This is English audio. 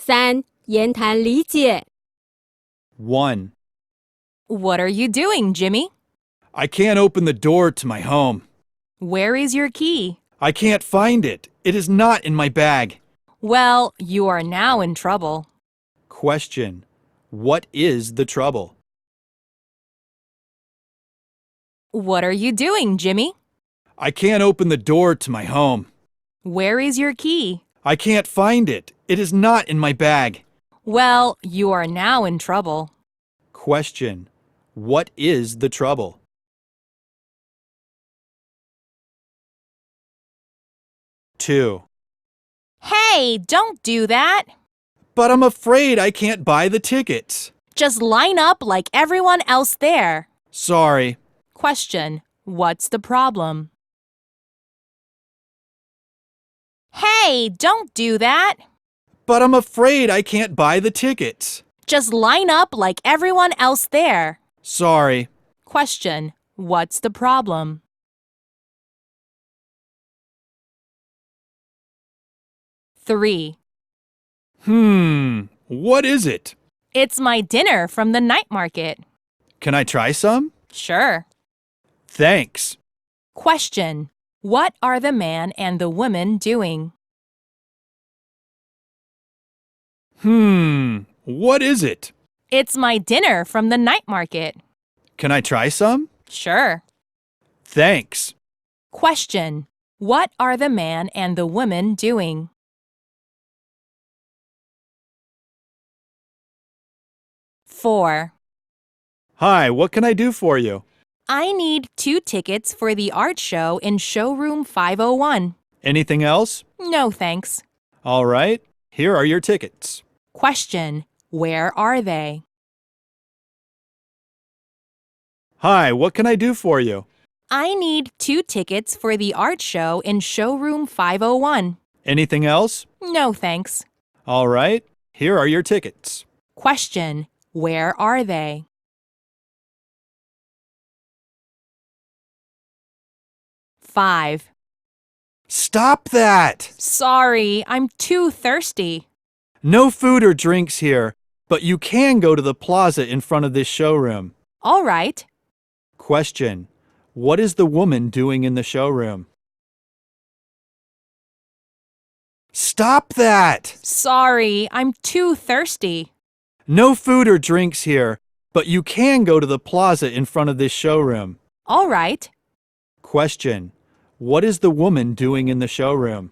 3. 言谈理解 1. What are you doing, Jimmy? I can't open the door to my home. Where is your key? I can't find it. It is not in my bag. Well, you are now in trouble. Question. What is the trouble? What are you doing, Jimmy? I can't open the door to my home. Where is your key? I can't find it. It is not in my bag. Well, you are now in trouble. Question. What is the trouble? Two. Hey, don't do that. But I'm afraid I can't buy the tickets. Just line up like everyone else there. Sorry. Question. What's the problem? Hey, don't do that. But I'm afraid I can't buy the tickets. Just line up like everyone else there. Sorry. Question. What's the problem? Three. What is it? It's my dinner from the night market. Can I try some? Sure. Thanks. Question. What are the man and the woman doing? What is it? It's my dinner from the night market. Can I try some? Sure. Thanks. Question. What are the man and the woman doing? Four. Hi, what can I do for you? I need 2 tickets for the art show in showroom 501. Anything else? No, thanks. All right, here are your tickets. Question. Where are they? Hi, what can I do for you? I need 2 tickets for the art show in showroom 501. Anything else? No, thanks. All right, here are your tickets. Question. Where are they? Five. Stop that! Sorry, I'm too thirsty. No food or drinks here, but you can go to the plaza in front of this showroom. All right. Question. What is the woman doing in the showroom? Stop that! Sorry, I'm too thirsty. No food or drinks here, but you can go to the plaza in front of this showroom. All right. Question. What is the woman doing in the showroom?